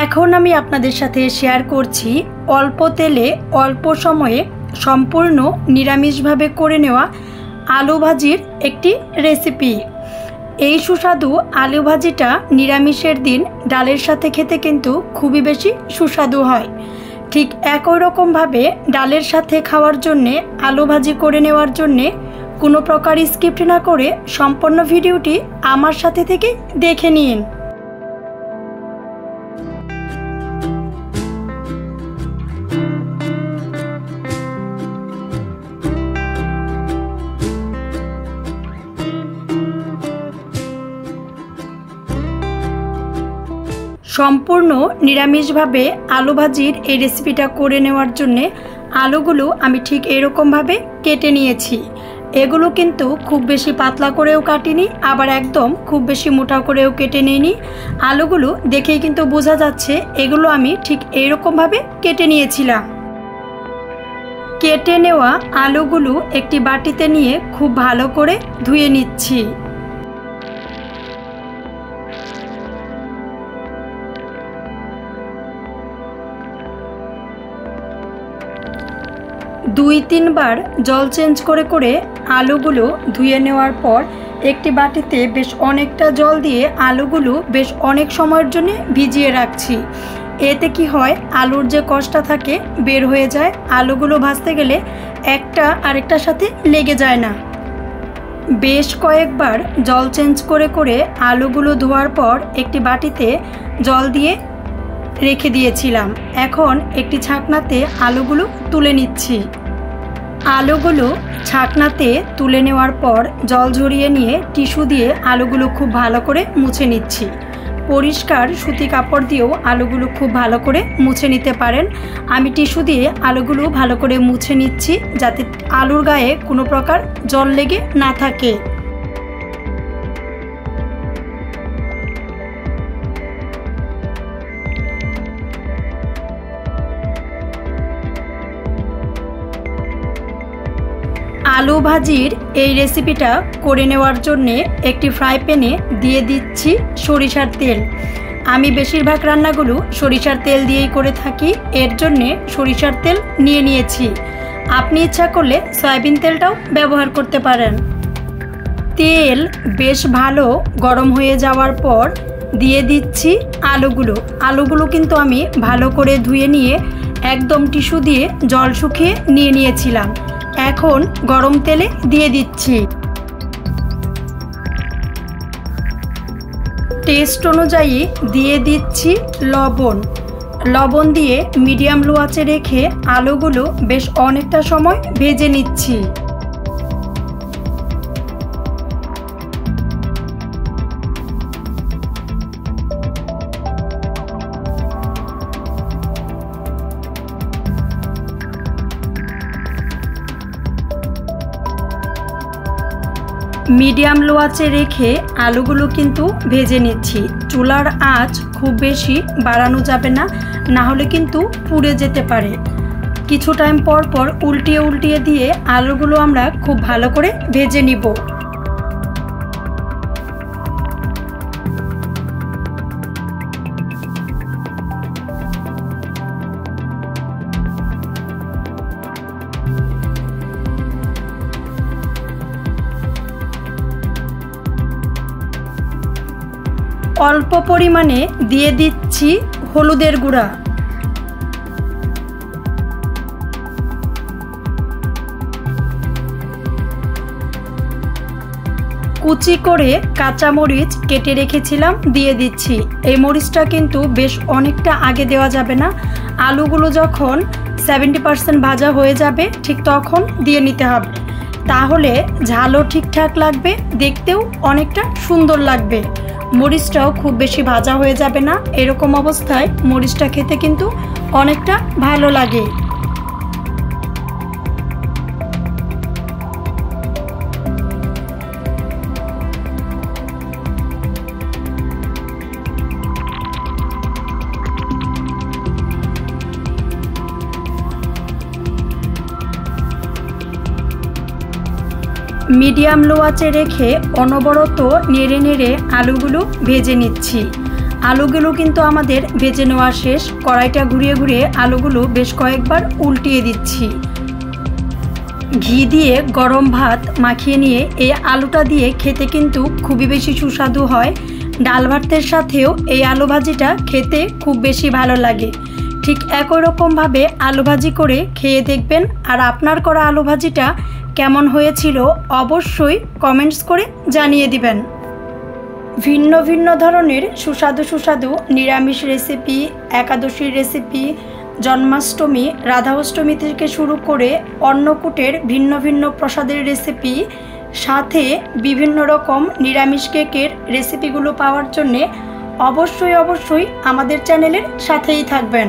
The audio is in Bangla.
এখন আমি আপনাদের সাথে শেয়ার করছি অল্প তেলে অল্প সময়ে সম্পূর্ণ নিরামিষভাবে করে নেওয়া আলু ভাজির একটি রেসিপি। এই সুস্বাদু আলু ভাজিটা নিরামিষের দিন ডালের সাথে খেতে কিন্তু খুবই বেশি সুস্বাদু হয়। ঠিক একই রকমভাবে ডালের সাথে খাওয়ার জন্যে আলু ভাজি করে নেওয়ার জন্যে কোনো প্রকার স্কিপ না করে সম্পূর্ণ ভিডিওটি আমার সাথে থেকে দেখে নিন। সম্পূর্ণ নিরামিষভাবে আলু ভাজির এই রেসিপিটা করে নেওয়ার জন্যে আলুগুলো আমি ঠিক এরকমভাবে কেটে নিয়েছি। এগুলো কিন্তু খুব বেশি পাতলা করেও কাটিনি, আবার একদম খুব বেশি মোটা করেও কেটে নিইনি। আলুগুলো দেখেই কিন্তু বোঝা যাচ্ছে এগুলো আমি ঠিক এরকমভাবে কেটে নিয়েছিলাম। কেটে নেওয়া আলুগুলো একটি বাটিতে নিয়ে খুব ভালো করে ধুয়ে নিচ্ছি। দুই তিনবার জল চেঞ্জ করে করে আলুগুলো ধুয়ে নেওয়ার পর একটি বাটিতে বেশ অনেকটা জল দিয়ে আলুগুলো বেশ অনেক সময়ের জন্য ভিজিয়ে রাখছি। এতে কি হয়, আলুর যে কষটা থাকে বের হয়ে যায়, আলুগুলো ভাজতে গেলে একটা আরেকটার সাথে লেগে যায় না। বেশ কয়েকবার জল চেঞ্জ করে করে আলুগুলো ধোয়ার পর একটি বাটিতে জল দিয়ে রেখে দিয়েছিলাম। এখন একটি ছাকনাতে আলুগুলো তুলে নিচ্ছি। আলুগুলো ছাকনাতে তুলে নেওয়ার পর জল ঝরিয়ে নিয়ে টিস্যু দিয়ে আলুগুলো খুব ভালো করে মুছে নিচ্ছি। পরিষ্কার সুতি কাপড় দিয়েও আলুগুলো খুব ভালো করে মুছে নিতে পারেন। আমি টিস্যু দিয়ে আলুগুলো ভালো করে মুছে নিচ্ছি যাতে আলুর গায়ে কোনো প্রকার জল লেগে না থাকে। আলু ভাজির এই রেসিপিটা করে নেওয়ার জন্যে একটি ফ্রাই প্যানে দিয়ে দিচ্ছি সরিষার তেল। আমি বেশিরভাগ রান্নাগুলো সরিষার তেল দিয়েই করে থাকি, এর জন্যে সরিষার তেল নিয়েছি। আপনি ইচ্ছা করলে সয়াবিন তেলটাও ব্যবহার করতে পারেন। তেল বেশ ভালো গরম হয়ে যাওয়ার পর দিয়ে দিচ্ছি আলুগুলো কিন্তু আমি ভালো করে ধুয়ে নিয়ে একদম টিস্যু দিয়ে জল শুকিয়ে নিয়েছিলাম। এখন গরম তেলে দিয়ে দিচ্ছি। টেস্ট অনুযায়ী দিয়ে দিচ্ছি লবণ দিয়ে মিডিয়াম লো আঁচে রেখে আলুগুলো বেশ অনেকটা সময় ভেজে নিচ্ছি। মিডিয়াম লো আঁচে রেখে আলুগুলো কিন্তু ভেজে নিচ্ছি। চুলার আঁচ খুব বেশি বাড়ানো যাবে না, না হলে কিন্তু পুড়ে যেতে পারে। কিছু টাইম পর পর উল্টিয়ে দিয়ে আলুগুলো আমরা খুব ভালো করে ভেজে নিব। অল্প পরিমাণে দিয়ে দিচ্ছি হলুদের গুঁড়া। কুচি করে কাঁচামরিচ কেটে রেখেছিলাম দিয়ে দিচ্ছি। এই মরিচটা কিন্তু বেশ অনেকটা আগে দেওয়া যাবে না, আলুগুলো যখন 70% ভাজা হয়ে যাবে ঠিক তখন দিয়ে নিতে হবে, তাহলে ঝালও ঠিকঠাক লাগবে, দেখতেও অনেকটা সুন্দর লাগবে। মরিচটাও খুব বেশি ভাজা হয়ে যাবে না, এরকম অবস্থায় মরিচটা খেতে কিন্তু অনেকটা ভালো লাগে। মিডিয়াম লো আঁচে রেখে অনবরত নেড়ে নেড়ে আলুগুলো ভেজে নিচ্ছি। আলুগুলো কিন্তু আমাদের ভেজে নেওয়া শেষ। কড়াইটা ঘুরিয়ে ঘুরিয়ে আলুগুলো বেশ কয়েকবার উল্টিয়ে দিচ্ছি। ঘি দিয়ে গরম ভাত মাখিয়ে নিয়ে এই আলুটা দিয়ে খেতে কিন্তু খুবই বেশি সুস্বাদু হয়। ডাল ভাতের সাথেও এই আলু ভাজিটা খেতে খুব বেশি ভালো লাগে। ঠিক একই রকমভাবে আলু ভাজি করে খেয়ে দেখবেন। আর আপনার করা আলু ভাজিটা কেমন হয়েছিল অবশ্যই কমেন্টস করে জানিয়ে দিবেন। ভিন্ন ভিন্ন ধরনের সুস্বাদু সুস্বাদু নিরামিষ রেসিপি, একাদশীর রেসিপি, জন্মাষ্টমী, রাধা অষ্টমী থেকে শুরু করে অন্নকূটের ভিন্ন ভিন্ন প্রসাদের রেসিপি, সাথে বিভিন্ন রকম নিরামিষ কেকের রেসিপিগুলো পাওয়ার জন্যে অবশ্যই আমাদের চ্যানেলের সাথেই থাকবেন।